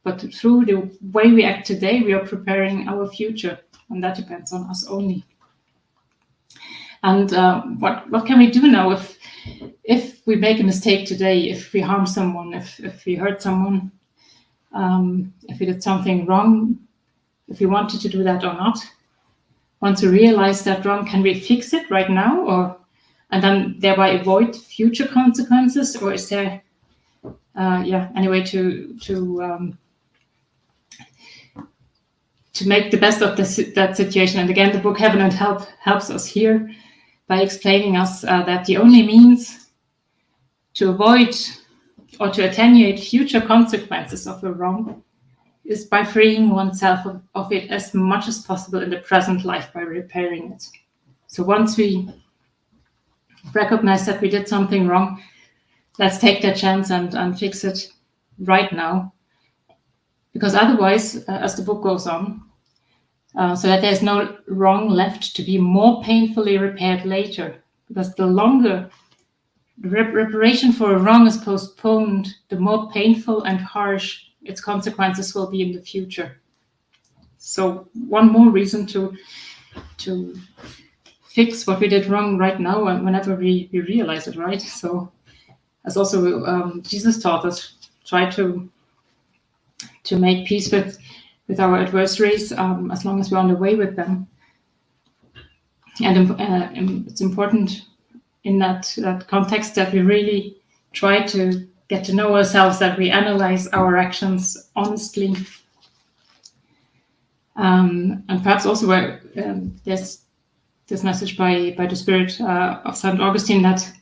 but through the way we act today, we are preparing our future, and that depends on us only. And what can we do now if we make a mistake today, if we harm someone, if we hurt someone, if we did something wrong, if we wanted to do that or not? Once we realize that wrong, can we fix it right now, and then thereby avoid future consequences, or is there any way to make the best of that situation? And again, the book Heaven and Help helps us here by explaining us that the only means to avoid or to attenuate future consequences of a wrong is by freeing oneself of it as much as possible in the present life by repairing it. So once we recognize that we did something wrong, let's take that chance and fix it right now. Because otherwise, as the book goes on, so that there's no wrong left to be more painfully repaired later. Because the longer the reparation for a wrong is postponed, the more painful and harsh its consequences will be in the future. So one more reason to fix what we did wrong right now, and whenever we realize it, right? So as also Jesus taught us, try to make peace with our adversaries as long as we're on the way with them. And it's important in that context that we really try to get to know ourselves, that we analyze our actions honestly. And perhaps also where there's this message by the Spirit of St. Augustine that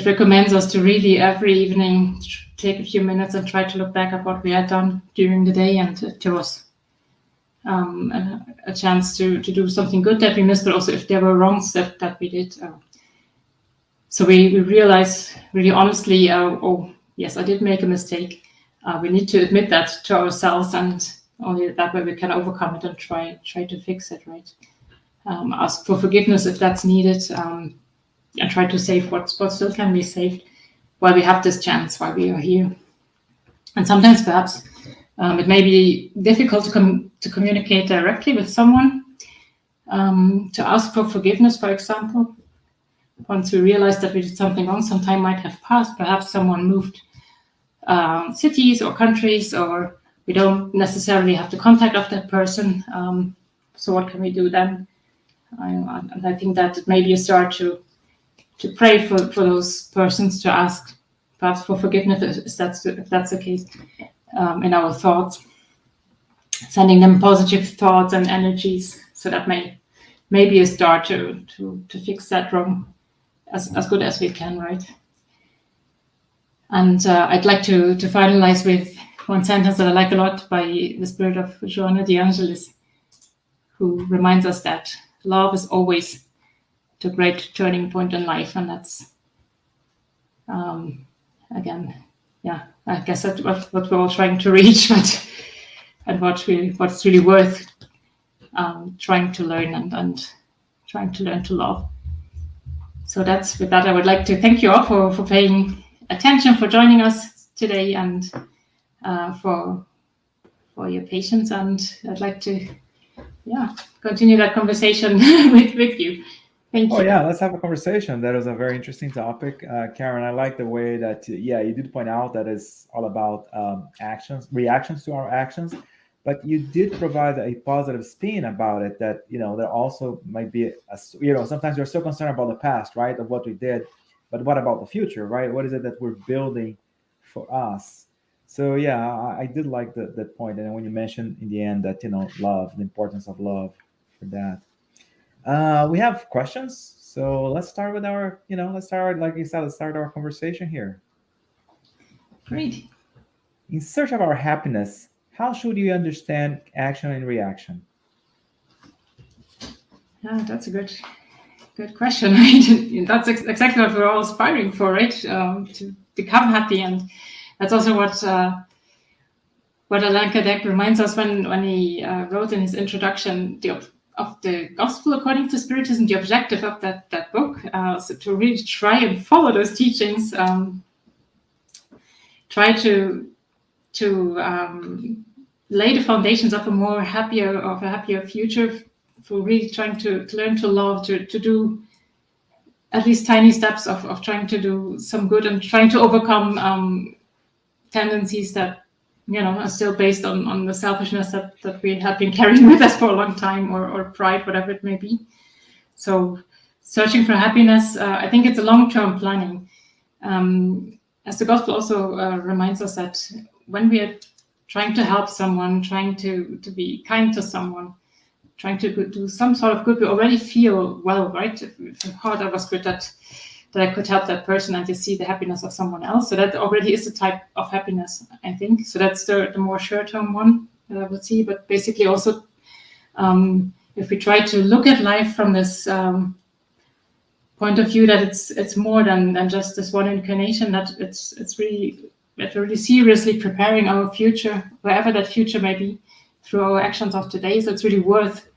recommends us to really every evening take a few minutes and try to look back at what we had done during the day, and to us a chance to do something good that we missed, but also if there were wrongs that we did. So we realize really honestly, oh yes, I did make a mistake. We need to admit that to ourselves, and only that way we can overcome it and try to fix it, right? Ask for forgiveness if that's needed, and try to save what still can be saved while we have this chance, while we are here. And sometimes perhaps it may be difficult to communicate directly with someone, to ask for forgiveness, for example. Once we realize that we did something wrong, some time might have passed. Perhaps someone moved cities or countries, or we don't necessarily have the contact of that person. So what can we do then? And I think that it may be a start to pray for those persons, to ask perhaps for forgiveness if that's the case, in our thoughts, sending them positive thoughts and energies. So that may be a start to fix that wrong as good as we can, right? And I'd like to finalize with one sentence that I like a lot by the Spirit of Joanna de Angelis, who reminds us that love is always the great turning point in life. And that's, again, yeah, I guess that's what we're all trying to reach, and what's really worth trying to learn and trying to learn to love. So with that, I would like to thank you all for paying attention, for joining us today, and for your patience, and I'd like to continue that conversation with you. Thank you. Oh yeah, let's have a conversation. That was a very interesting topic, Karen. I like the way that you did point out that it's all about reactions to our actions, but you did provide a positive spin about it. That there also might be sometimes we're so concerned about the past, right, of what we did, but what about the future, right? What is it that we're building for us? So yeah, I did like that point. And when you mentioned in the end that love, the importance of love for that. We have questions, so let's start with our, like you said, let's start our conversation here. Great. In search of our happiness, how should you understand action and reaction? Yeah, that's a good question, right? That's exactly what we're all aspiring for, right? To become happy, and that's also what Allan Kardec reminds us when he wrote in his introduction of the Gospel according to Spiritism, the objective of that book, so to really try and follow those teachings, try to lay the foundations of a happier future, for really trying to learn to love, to do at least tiny steps of trying to do some good and trying to overcome tendencies that are still based on the selfishness that we have been carrying with us for a long time, or pride, whatever it may be. So searching for happiness, I think it's a long-term planning. As the Gospel also reminds us that when we are trying to help someone, trying to be kind to someone, trying to do some sort of good, we already feel well, right? If heart that was good, that I could help that person and to see the happiness of someone else. So that already is the type of happiness, I think. So that's the more short-term one that I would see. But basically also, if we try to look at life from this point of view, that it's more than just this one incarnation, that it's really, that we're really seriously preparing our future, wherever that future may be, through our actions of today. So it's really worth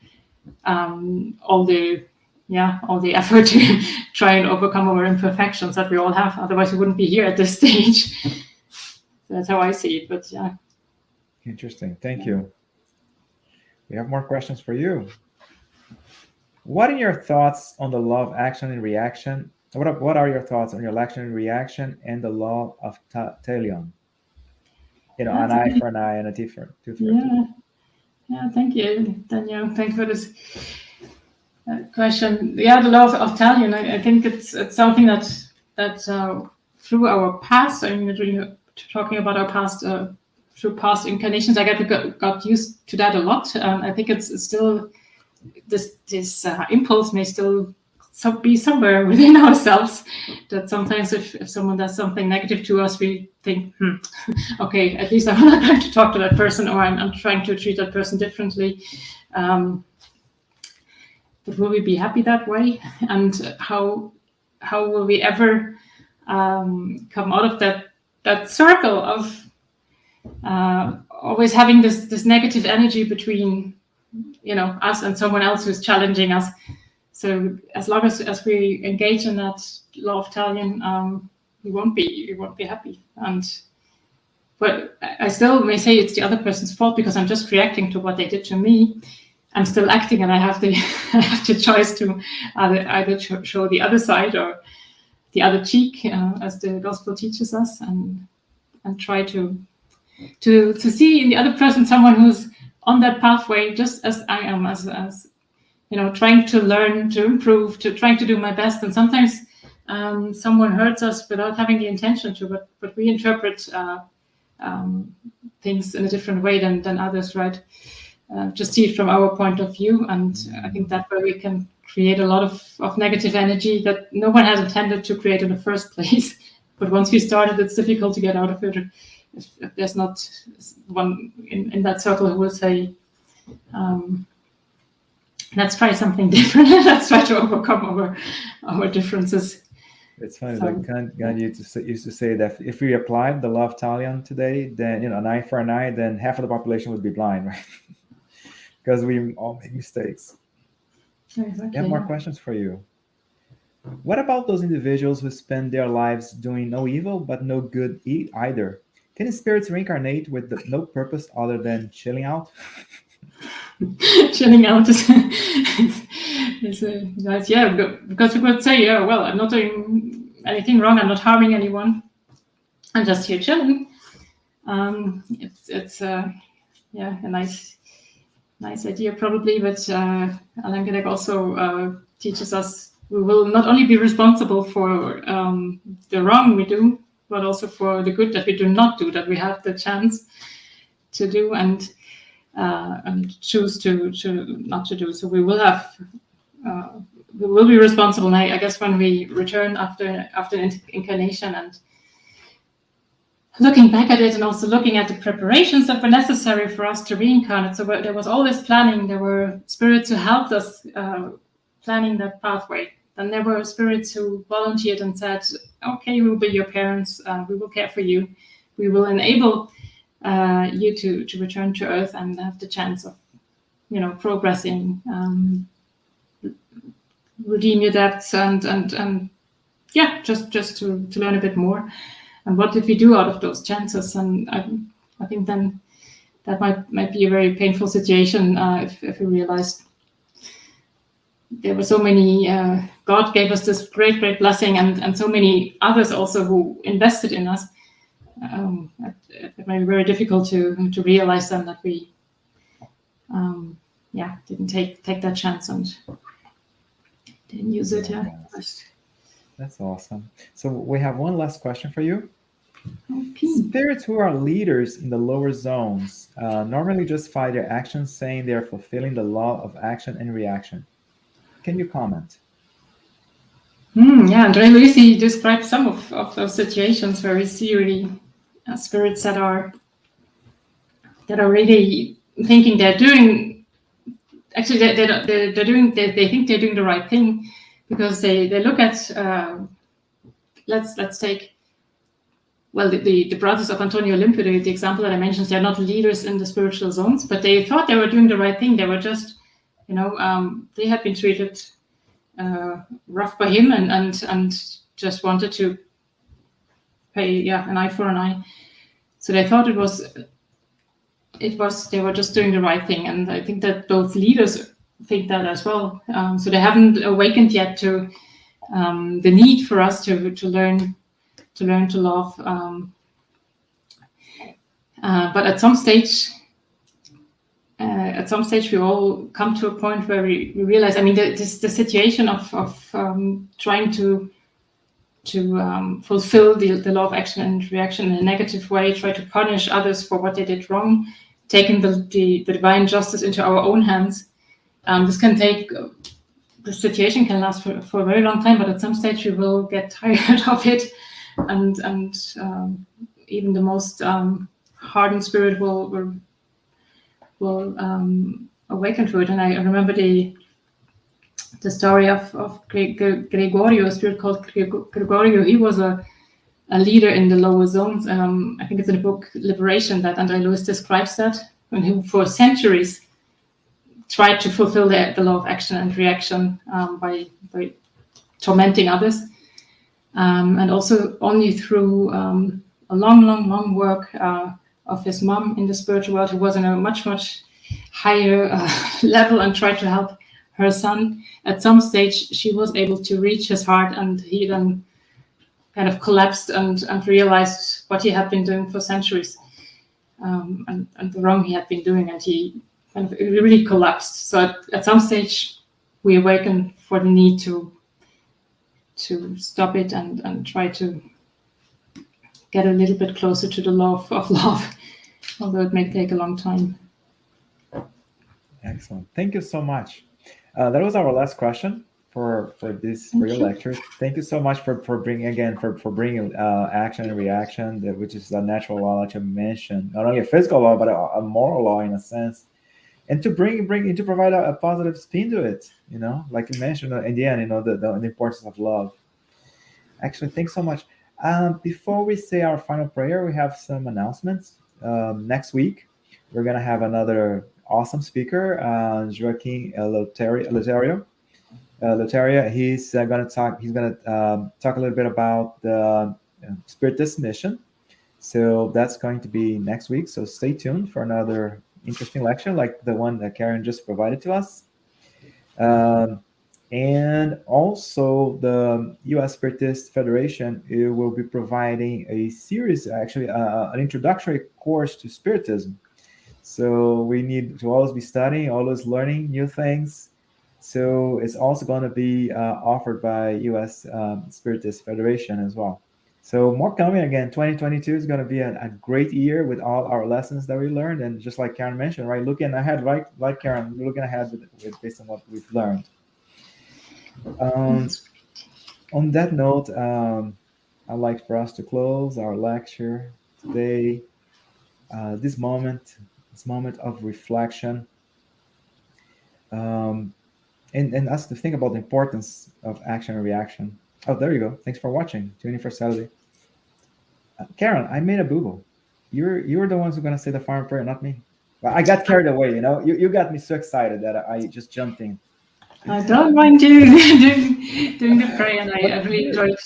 all the effort to try and overcome our imperfections that we all have. Otherwise, we wouldn't be here at this stage. So that's how I see it. But yeah. Interesting. Thank you. We have more questions for you. What are your thoughts on the law of action and reaction? What are your thoughts on your action and reaction and the law of Talion? An eye for an eye and a tooth for a tooth. Yeah, thank you, Daniel. Thank you for this question. Yeah, the law of Talion. I think it's something that through our past, talking about our past, through past incarnations, I got used to that a lot. I think it's still this impulse may still be somewhere within ourselves, that sometimes if someone does something negative to us, we think, okay, at least I'm not going to talk to that person, or I'm trying to treat that person differently. But will we be happy that way? And how will we ever come out of that circle of always having this negative energy between us and someone else who's challenging us? So as long as we engage in that law of Talion, we won't be happy. But I still may say it's the other person's fault because I'm just reacting to what they did to me. I'm still acting, and I have the choice to either show the other side or the other cheek, as the Gospel teaches us, and try to see in the other person someone who's on that pathway just as I am, as trying to learn, to improve, to trying to do my best. And sometimes someone hurts us without having the intention to, but we interpret things in a different way than others, right? Just see it from our point of view. And I think that way we can create a lot of negative energy that no one has intended to create in the first place. But once we started, it's difficult to get out of it. If there's not one in that circle who will say, let's try something different. Let's try to overcome our differences. It's funny, like Gandhi used to say that if we applied the law of Talion today, then an eye for an eye, then half of the population would be blind, right? Because we all make mistakes. Exactly. I have more questions for you. What about those individuals who spend their lives doing no evil but no good either? Can spirits reincarnate with no purpose other than chilling out? Chilling out is nice, yeah, because you could say, yeah, well, I'm not doing anything wrong, I'm not harming anyone, I'm just here chilling. It's yeah, a nice idea probably, but Allan Kardec also teaches us we will not only be responsible for the wrong we do, but also for the good that we do not do, that we have the chance to do and choose to not to do. So we will have we will be responsible. And I guess when we return after incarnation and looking back at it, and also looking at the preparations that were necessary for us to reincarnate. So there was all this planning. There were spirits who helped us planning that pathway. Then there were spirits who volunteered and said, "Okay, we will be your parents. We will care for you. We will enable you to return to Earth and have the chance of, progressing, redeem your debts, and yeah, just to learn a bit more. And what did we do out of those chances? And I think then that might be a very painful situation if we realized there were so many. God gave us this great blessing, and so many others also who invested in us. It might be very difficult to realize then that we, didn't take that chance and didn't use it. Yeah. That's awesome. So we have one last question for you. Okay. Spirits who are leaders in the lower zones normally justify their actions, saying they are fulfilling the law of action and reaction. Can you comment? Yeah, André Luisi describes some of those situations where we see really spirits that are really thinking they're doing. Actually, they think they're doing the right thing because they look at. Let's take. Well, the brothers of Antonio Limpo, the example that I mentioned, they're not leaders in the spiritual zones, but they thought they were doing the right thing. They were just, they had been treated rough by him and just wanted to pay, an eye for an eye. So they thought it was they were just doing the right thing. And I think that those leaders think that as well. So they haven't awakened yet to the need for us to learn to love. But at some stage we all come to a point where we realize, the situation of trying to fulfill the law of action and reaction in a negative way, try to punish others for what they did wrong, taking the divine justice into our own hands. This can take, the situation can last for a very long time, but at some stage we will get tired of it, and even the most hardened spirit will awaken to it. And I remember the story of Gregorio, a spirit called Gregorio. He was a leader in the lower zones. I think it's in the book Liberation that André Luis describes that, and who for centuries tried to fulfill the law of action and reaction by tormenting others. And also only through a long work of his mom in the spiritual world, who was in a much higher level and tried to help her son. At some stage, she was able to reach his heart, and he then kind of collapsed and realized what he had been doing for centuries, and the wrong he had been doing, and he kind of really collapsed. So at some stage, we awaken for the need to stop it and try to get a little bit closer to the law of love, although it may take a long time. Excellent. Thank you so much. That was our last question for your lecture. Thank you so much for bringing action and reaction, which is a natural law that you mentioned, not only a physical law but a moral law in a sense, and to provide a positive spin to it. Like you mentioned in the end, the importance of love. Actually, thanks so much. Before we say our final prayer, we have some announcements. Next week, we're gonna have another awesome speaker, Joaquin Loterio. He's gonna talk a little bit about the spiritist mission. So that's going to be next week. So stay tuned for another interesting lecture like the one that Karen just provided to us. And also the U.S. Spiritist Federation, it will be providing a series, actually an introductory course to Spiritism. So we need to always be studying, always learning new things. So it's also going to be offered by U.S. Spiritist Federation as well. So more coming again. 2022 is going to be a great year with all our lessons that we learned, and just like Karen mentioned, right, looking ahead, right, like Karen, looking ahead with based on what we've learned. On that note, I'd like for us to close our lecture today. This moment of reflection, and us to think about the importance of action and reaction. Oh, there you go. Thanks for watching. Tune in for Saturday. Karen, I made a boo-boo. You're the ones who are gonna say the final prayer, not me. Well, I got carried away. You know, you got me so excited that I just jumped in. I don't mind you doing the prayer, and I really enjoyed.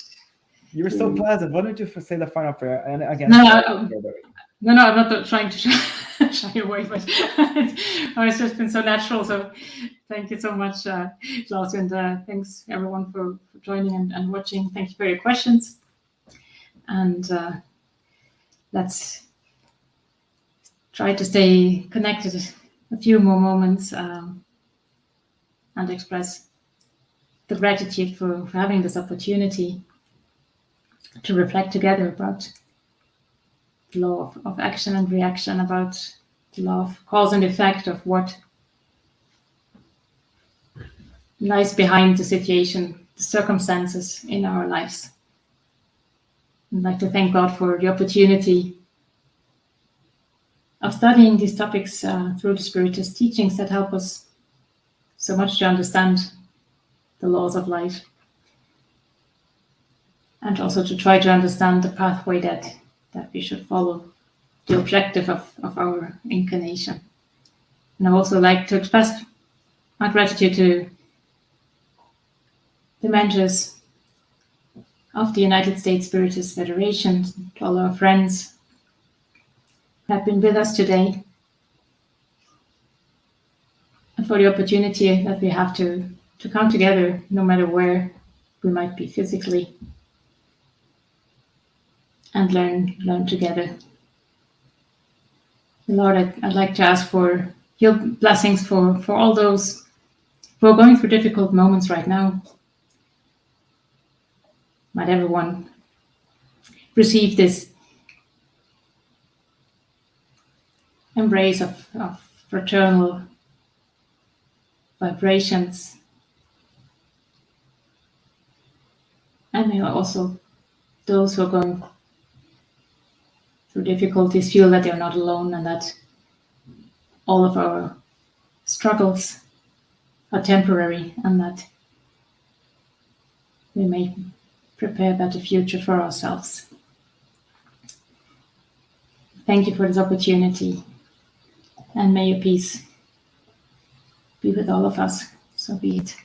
You were so pleasant. Why don't you say the final prayer? And again, No, I'm not trying to shy away, but it's just been so natural. So thank you so much, Klaus, and thanks everyone for joining and watching. Thank you for your questions. And let's try to stay connected a few more moments and express the gratitude for having this opportunity to reflect together about the law of action and reaction, about the law of cause and effect, of what lies behind the situation, the circumstances in our lives. I'd like to thank God for the opportunity of studying these topics through the Spiritist teachings that help us so much to understand the laws of life, and also to try to understand the pathway that we should follow, the objective of our incarnation. And I also like to express my gratitude to the mentors of the United States Spiritist Federation, to all our friends who have been with us today, and for the opportunity that we have to come together, no matter where we might be physically, and learn together. Lord, I'd like to ask for your blessings for all those who are going through difficult moments right now. Might everyone receive this embrace of fraternal vibrations, and may also those who are going through difficulties feel that they're not alone, and that all of our struggles are temporary, and that we may prepare a better future for ourselves. Thank you for this opportunity, and may your peace be with all of us. So be it.